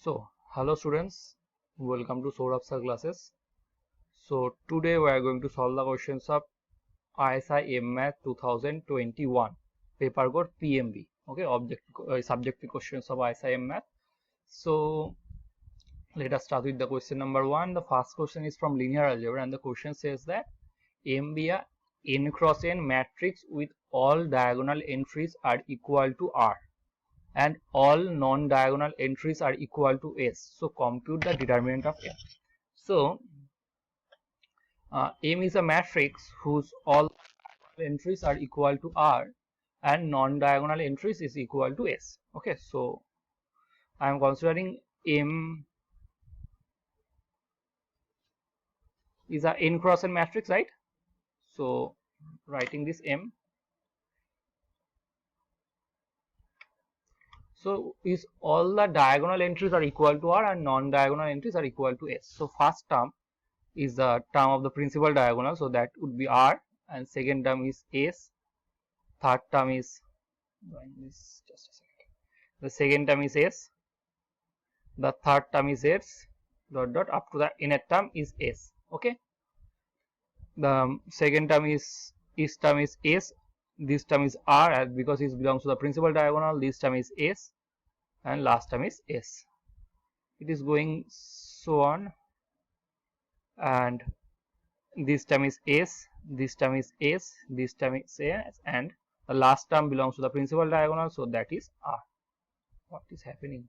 So, hello students, welcome to Saurabh Sir classes. So, today we are going to solve the questions of ISI Math 2021, paper code PMB, okay, subjective questions of ISI Math. So, let us start with the question number 1. The first question is from linear algebra and the question says that M be a n cross n matrix with all diagonal entries are equal to R and all non-diagonal entries are equal to S. So compute the determinant of M. So M is a matrix whose all entries are equal to R and non-diagonal entries is equal to S. Okay, so I am considering M is a n cross n matrix, right? So writing this M. So is all the diagonal entries are equal to R and non-diagonal entries are equal to S. So first term is the term of the principal diagonal, so that would be R, and second term is S, third term is just a second. The second term is S, the third term is S dot dot up to the nth term is S. Okay, the second term is S, this term is R, and because it belongs to the principal diagonal, this term is S, and last term is S. It is going so on, and this term is S, this term is S, this term is S, and the last term belongs to the principal diagonal, so that is R. What is happening?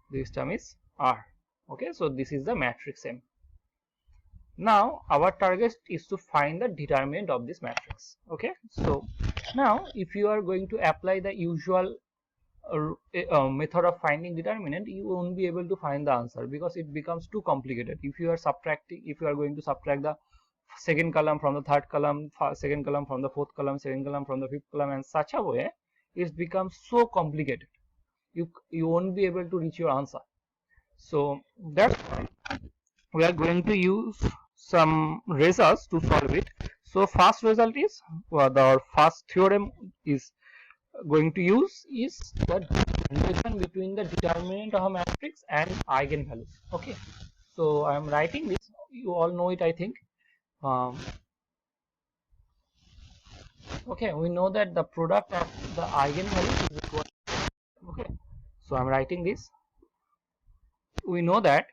This term is R. Okay, so this is the matrix M. Now our target is to find the determinant of this matrix. Okay, so now if you are going to apply the usual method of finding determinant, you won't be able to find the answer because it becomes too complicated. If you are going to subtract the second column from the third column, second column from the fourth column, second column from the fifth column, and such a way, it becomes so complicated. You won't be able to reach your answer. So that's why we are going to use some results to solve it. So first result is the first theorem is going to use is the relation between the determinant of a matrix and eigenvalues. Okay, so I am writing this. You all know it, I think. Okay, we know that the product of the eigenvalues is equal. Okay, so I am writing this. We know that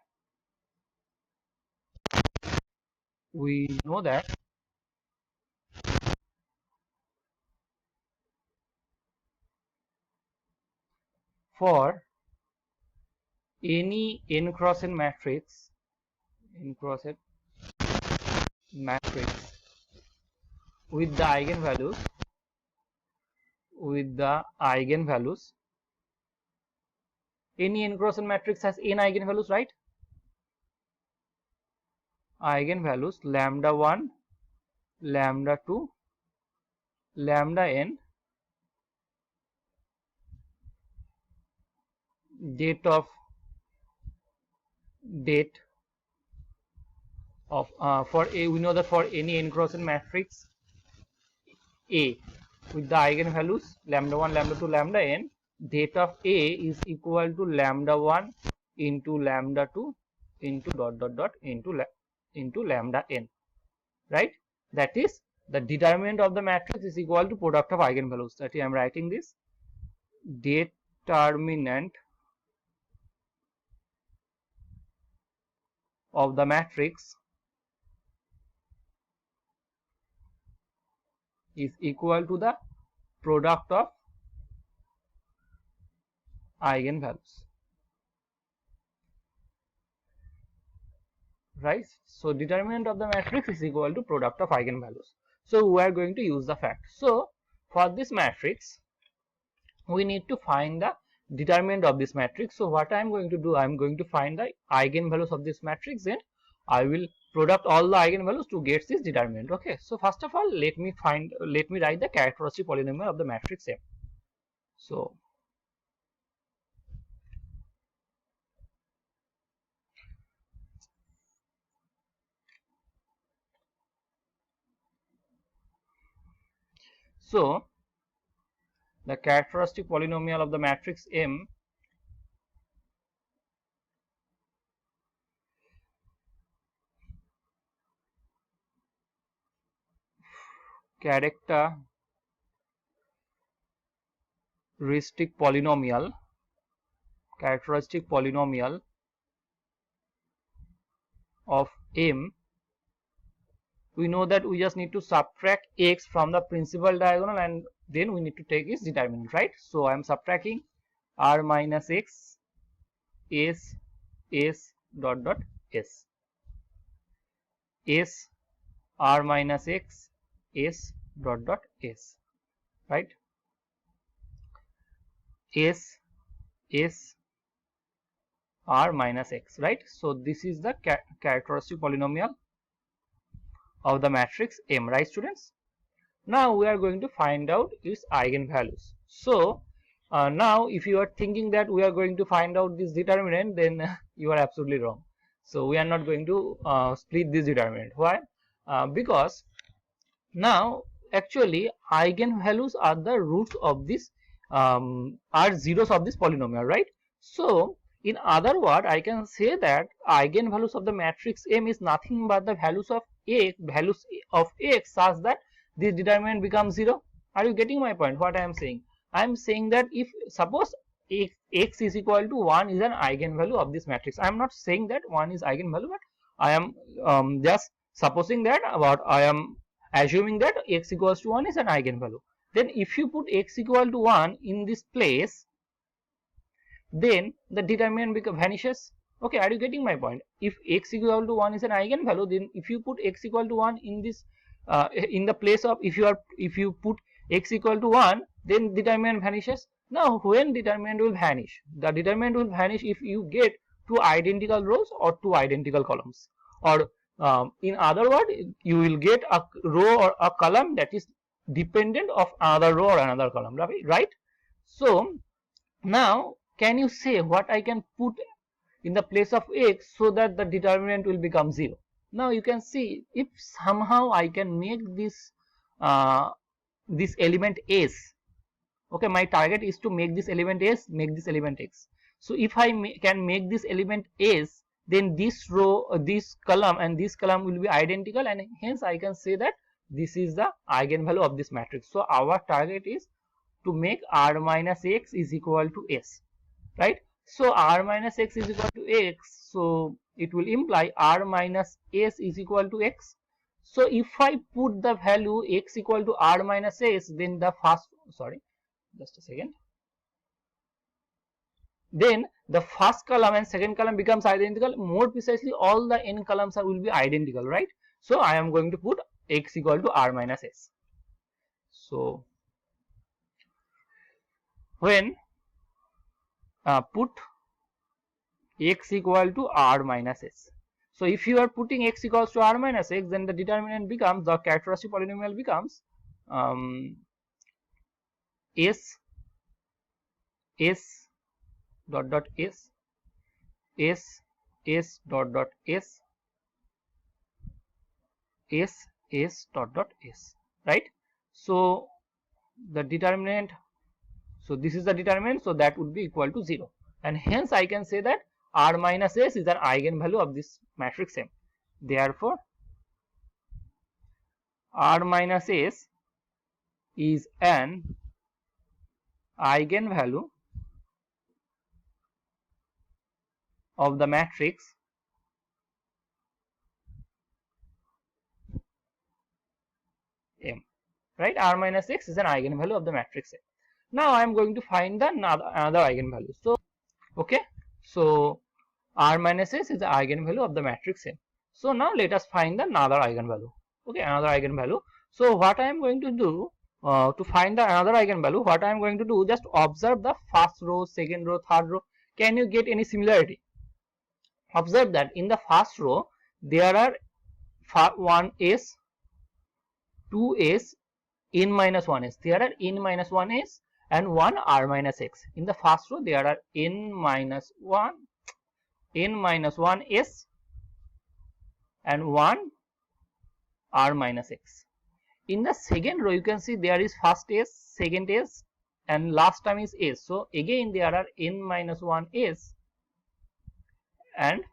for any n cross n matrix, with the eigenvalues, any n cross n matrix has n eigenvalues, right? Eigenvalues lambda 1, lambda 2, lambda n, date of for A, we know that for any n cross n matrix A with the eigenvalues lambda 1, lambda 2, lambda n, date of A is equal to lambda 1 into lambda 2 into dot dot dot into lambda n, right? That is, the determinant of the matrix is equal to product of eigenvalues. That is, I am writing this determinant of the matrix is equal to the product of eigenvalues, right? So determinant of the matrix is equal to product of eigenvalues. So we are going to use the fact. So for this matrix, we need to find the determinant of this matrix. So what I am going to do, I am going to find the eigenvalues of this matrix, and I will product all the eigenvalues to get this determinant. Okay, so first of all, let me write the characteristic polynomial of the matrix M. So the characteristic polynomial of the matrix M characteristic polynomial of M, we know that we just need to subtract x from the principal diagonal and then we need to take its determinant, right? So I am subtracting r minus x s dot dot s r minus x s dot dot s, right? s r minus x, right? So this is the characteristic polynomial of the matrix M, right students? Now we are going to find out its eigenvalues. So now if you are thinking that we are going to find out this determinant, then you are absolutely wrong. So we are not going to split this determinant. Why? Because now actually eigenvalues are the roots of this are zeros of this polynomial, right? So in other words, I can say that eigenvalues of the matrix M is nothing but the values of x such that this determinant becomes 0. Are you getting my point? What I am saying? I am saying that if suppose x is equal to 1 is an eigenvalue of this matrix. I am not saying that 1 is eigenvalue, but I am just supposing that I am assuming that x equals to 1 is an eigenvalue. Then if you put x equal to 1 in this place, then the determinant vanishes. Okay, are you getting my point? If x equal to 1 is an eigenvalue, then if you put x equal to 1 in this in the place of if you put x equal to 1, then determinant vanishes. Now when determinant will vanish? The determinant will vanish if you get two identical rows or two identical columns, or in other words, you will get a row or a column that is dependent of another row or another column, right? So now can you say what I can put in the place of x so that the determinant will become 0? Now you can see, if somehow I can make this this element s, okay, my target is to make this element s, make this element x. So if I can make this element s, then this row, this column and this column will be identical, and hence I can say that this is the eigenvalue of this matrix. So our target is to make r minus x is equal to s, right? So r minus x is equal to x, so it will imply r minus s is equal to x. So if I put the value x equal to r minus s, then the first, sorry, just a second, then the first column and second column becomes identical. More precisely, all the n columns will be identical, right? So I am going to put x equal to r minus s. So when put x equal to r minus s. So if you are putting x equals to r minus x, then the determinant becomes, the characteristic polynomial becomes s dot dot s dot dot s dot dot s, right? So the determinant, so this is the determinant, so that would be equal to 0, and hence I can say that r minus s is an eigenvalue of this matrix M. Therefore r minus s is an eigenvalue of the matrix M, right? R minus x is an eigenvalue of the matrix M. Now I am going to find the another eigenvalue. So okay, so r minus s is the eigenvalue of the matrix M. So now let us find the another eigenvalue. Okay, another eigenvalue. So what I am going to do to find the another eigenvalue, what I am going to do, just observe the first row, second row, third row. Can you get any similarity? Observe that in the first row there are 1s, 2s, n minus 1s. There are n minus 1s and 1 r minus x. In the first row there are n minus 1s and 1 r minus x. In the second row you can see there is first s, second s, and last time is s. So again there are n minus 1s and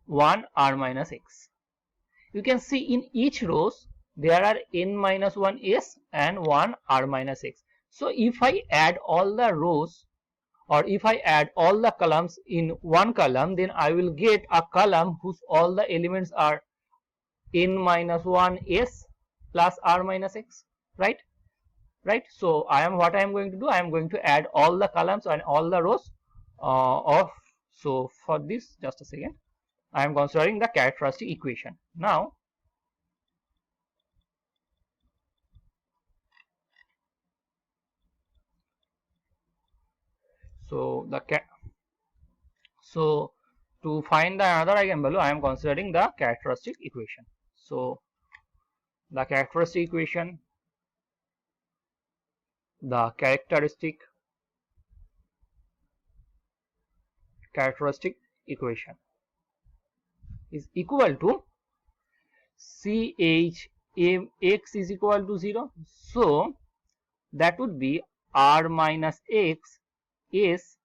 1 r minus x. You can see in each rows there are n minus 1 s and 1 r minus x. So if I add all the rows, or if I add all the columns in one column, then I will get a column whose all the elements are n minus 1 s plus r minus x, right? So what I am going to do, I am going to add all the columns and all the rows of. So for this, just a second, I am considering the characteristic equation. Now so to find the another eigenvalue, I am considering the characteristic equation. So the characteristic equation, the characteristic equation is equal to CHMX is equal to 0. So that would be r minus x s,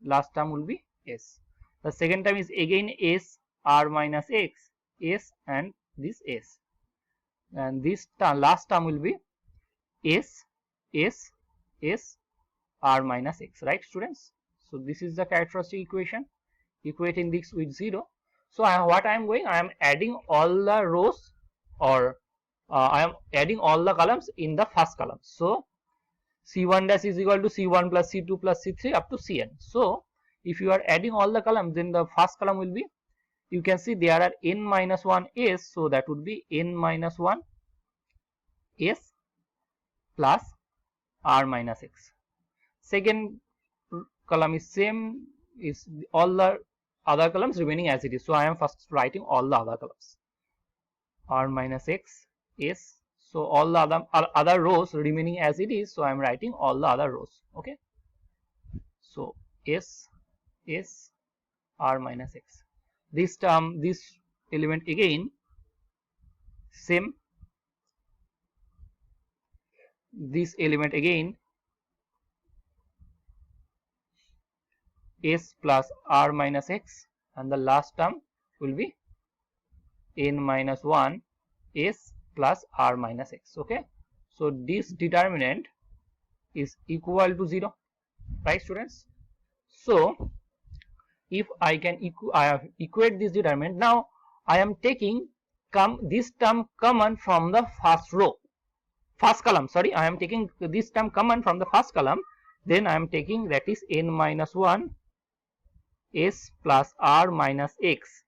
last term will be s. The second term is again s, r minus x s, and this s, and this last term will be s r minus x, right students? So this is the characteristic equation, equating this with 0. So what I am going, I am adding all the rows, or I am adding all the columns in the first column. So C1 dash is equal to C1 plus C2 plus C3 up to Cn. So if you are adding all the columns, then the first column will be, you can see there are n minus 1 s, so that would be n minus 1 s plus r minus x. Second column is same, is all the other columns remaining as it is. So I am first writing all the other columns, r minus x s. So all the other rows remaining as it is, so I am writing all the other rows. Okay, so s r minus x. This term, this element again same, this element again s plus r minus x, and the last term will be n minus 1 s plus r minus x. Okay, so this determinant is equal to 0, right students? So if I can equate this determinant, now I am taking this term common from the first column, sorry, I am taking this term common from the first column, then I am taking, that is n minus 1 s plus r minus x.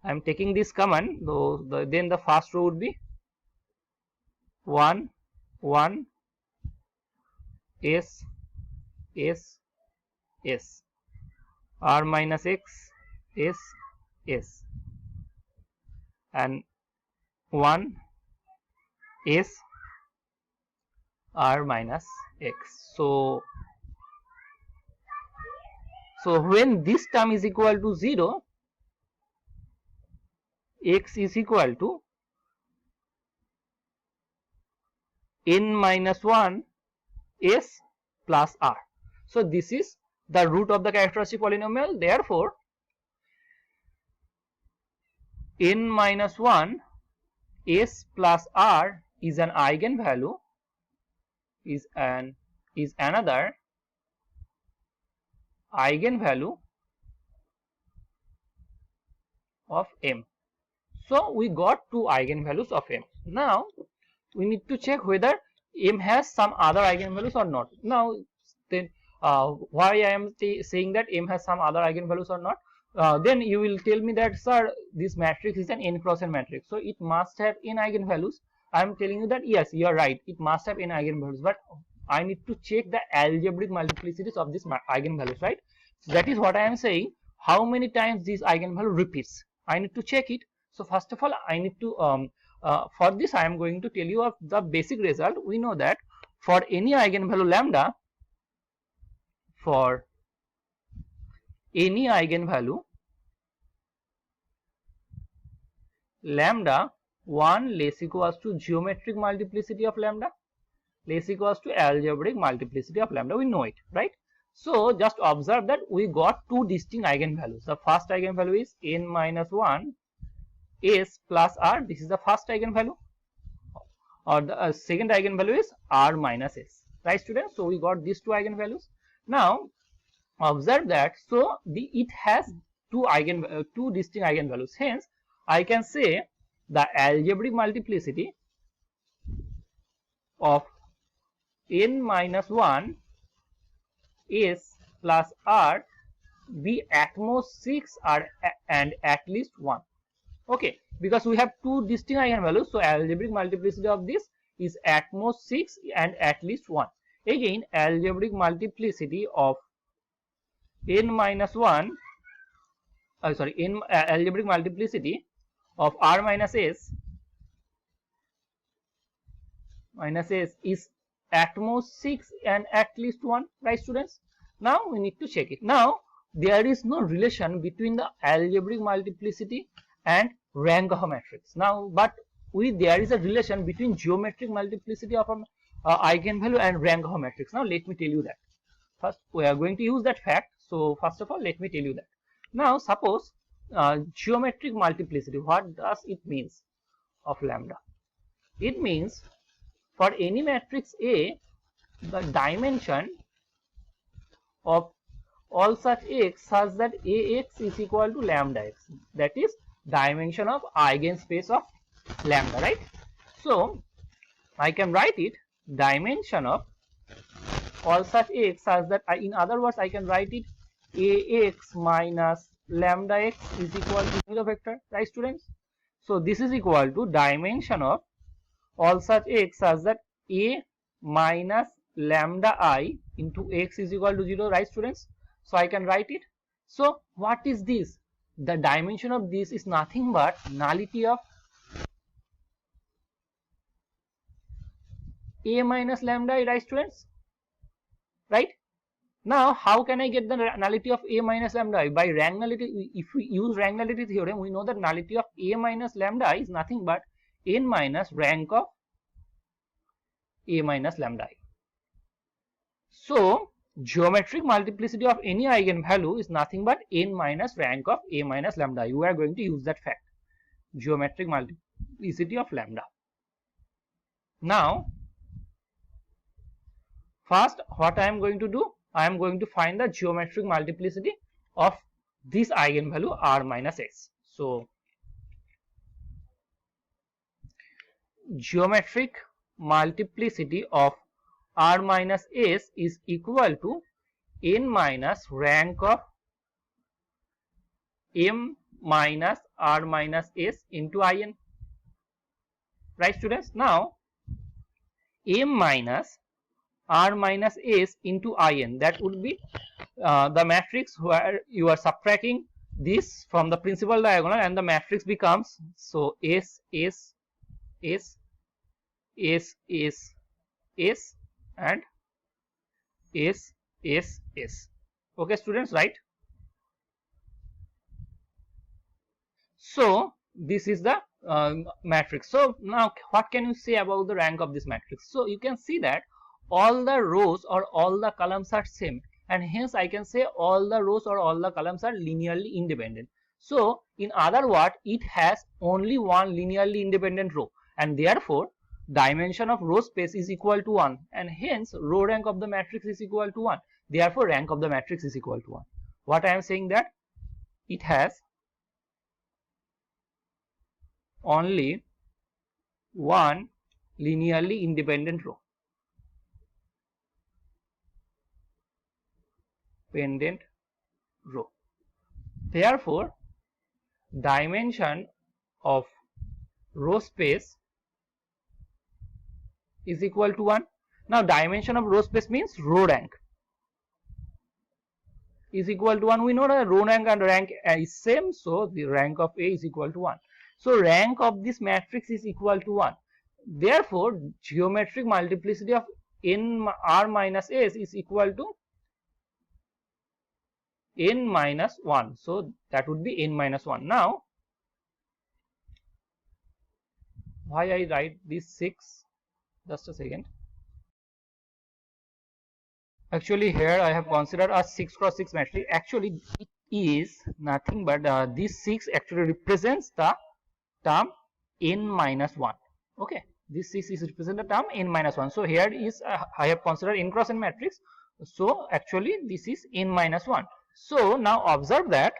I am taking this common, then the first row would be 1 1 s r minus x s, and 1 s r minus x. So when this term is equal to 0, x is equal to n minus 1 s plus r. So this is the root of the characteristic polynomial. Therefore n minus 1 s plus r is an eigenvalue, is another eigenvalue of M. So we got two eigenvalues of M. Now we need to check whether M has some other eigenvalues or not. Now then why I am saying that M has some other eigenvalues or not, then you will tell me that, sir, this matrix is an n cross n matrix, so it must have n eigenvalues. I am telling you that yes, you are right, it must have n eigenvalues, but I need to check the algebraic multiplicities of this eigenvalues, right? So that is what I am saying. How many times this eigenvalue repeats, I need to check it. So first of all, I need to for this I am going to tell you of the basic result. We know that for any eigenvalue lambda, for any eigenvalue lambda, 1 less equals to geometric multiplicity of lambda less equals to algebraic multiplicity of lambda. We know it, right? So just observe that we got two distinct eigenvalues. The first eigenvalue is n minus 1 s plus r. This is the first eigenvalue. or the second eigenvalue is r minus s, right students? So we got these two eigenvalues. Now observe that, so it has two distinct eigenvalues, hence I can say the algebraic multiplicity of n minus 1 s plus r be at most 6 and at least 1. Okay, because we have two distinct eigenvalues, so algebraic multiplicity of this is at most 6 and at least 1. Again, algebraic multiplicity of n minus 1 algebraic multiplicity of r minus s is at most 6 and at least 1, right students? Now we need to check it. Now there is no relation between the algebraic multiplicity and rank of a matrix. Now but there is a relation between geometric multiplicity of an eigenvalue and rank of a matrix. Now let me tell you that. First we are going to use that fact. So first of all, let me tell you that. Now suppose geometric multiplicity, what does it means of lambda? It means for any matrix A, the dimension of all such x such that ax is equal to lambda x, that is dimension of eigenspace of lambda, right? So I can write it dimension of all such x such that in other words I can write it ax minus lambda x is equal to 0 vector, right students? So this is equal to dimension of all such x such that a minus lambda I into x is equal to 0, right students? So I can write it. So what is this? The dimension of this is nothing but nullity of a minus lambda I, right students? Right? Now how can I get the nullity of a minus lambda I? By rank nullity. If we use rank nullity theorem, we know that nullity of a minus lambda I is nothing but n minus rank of a minus lambda I. So geometric multiplicity of any eigenvalue is nothing but n minus rank of a minus lambda I. We are going to use that fact, geometric multiplicity of lambda. Now first what I am going to do, I am going to find the geometric multiplicity of this eigenvalue r minus s. So geometric multiplicity of r minus s is equal to n minus rank of m minus r minus s into in, right students? Now m minus r minus s into in, that would be the matrix where you are subtracting this from the principal diagonal and the matrix becomes, so s s s s s s and s s s. Okay students, right? So this is the matrix. So now what can you say about the rank of this matrix? So you can see that all the rows or all the columns are same, and hence I can say all the rows or all the columns are linearly independent. So in other words, it has only one linearly independent row, and therefore dimension of row space is equal to 1, and hence row rank of the matrix is equal to 1. Therefore rank of the matrix is equal to 1. What I am saying, that it has only one linearly independent row. Therefore dimension of row space is equal to 1. Now dimension of row space means row rank is equal to 1. We know that row rank and rank is same, so the rank of A is equal to 1. So rank of this matrix is equal to 1. Therefore geometric multiplicity of n r minus s is equal to n minus 1. So that would be n minus 1. Now why I write this 6? Just a second. Actually here I have considered a 6 cross 6 matrix. Actually it is nothing but this 6 actually represents the term n minus 1. Okay, this is represent the term n minus 1. So here is I have considered n cross n matrix. So actually this is n minus 1. So now observe that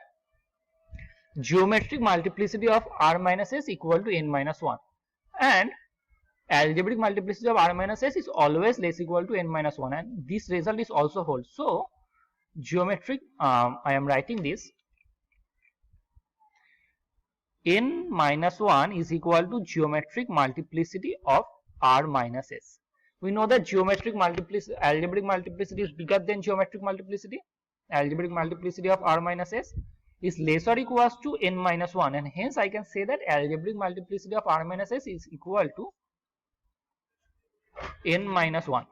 geometric multiplicity of r minus s equal to n minus 1, and algebraic multiplicity of r minus s is always less equal to n minus 1, and this result is also holds. So geometric, I am writing this, n minus 1 is equal to geometric multiplicity of r minus s. We know that geometric multiplicity, algebraic multiplicity is bigger than geometric multiplicity. Algebraic multiplicity of r minus s is less or equals to n minus 1, and hence I can say that algebraic multiplicity of r minus s is equal to n minus 1.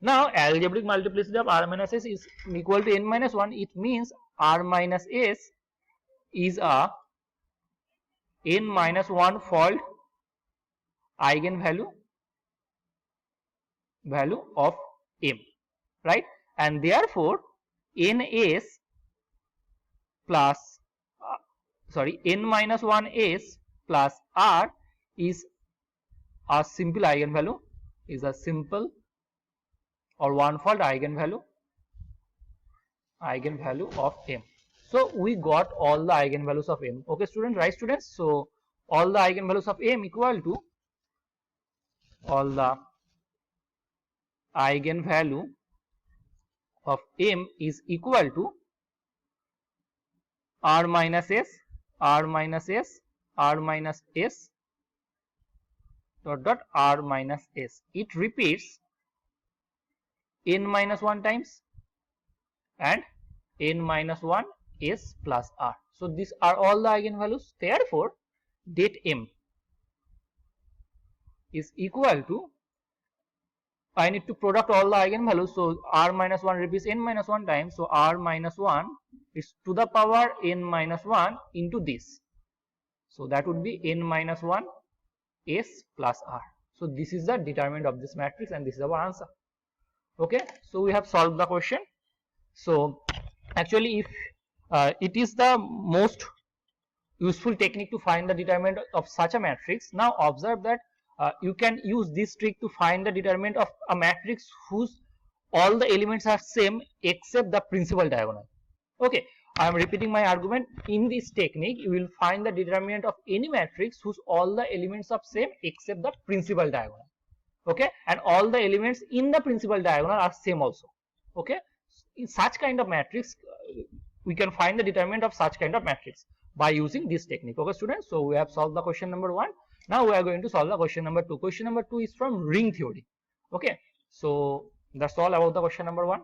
Now algebraic multiplicity of r minus s is equal to n minus 1. It means r minus s is a n minus 1 fold eigenvalue of m, right? And therefore ns plus n minus 1 s plus r is a simple eigenvalue, is a simple or one fold eigenvalue of m. So we got all the eigenvalues of m. Okay students, right students? So all the eigenvalues of m equal to, all the eigenvalue of m is equal to r minus s, r minus s, r minus s dot dot r minus s. It repeats n minus 1 times and n minus 1 s plus r. So these are all the eigenvalues. Therefore det m is equal to, I need to product all the eigenvalues. So r minus 1 repeats n minus 1 times. So r minus 1 is to the power n minus 1 into this. So that would be n minus 1 s plus r. So this is the determinant of this matrix, and this is our answer. Okay, so we have solved the question. So actually if it is the most useful technique to find the determinant of such a matrix. Now observe that you can use this trick to find the determinant of a matrix whose all the elements are same except the principal diagonal. Okay, I am repeating my argument. In this technique you will find the determinant of any matrix whose all the elements are same except the principal diagonal. Okay, and all the elements in the principal diagonal are same also. Okay, in such kind of matrix we can find the determinant of such kind of matrix by using this technique. Okay students, so we have solved the question number 1. Now we are going to solve the question number 2. Question number 2 is from ring theory. Okay, so that's all about the question number 1.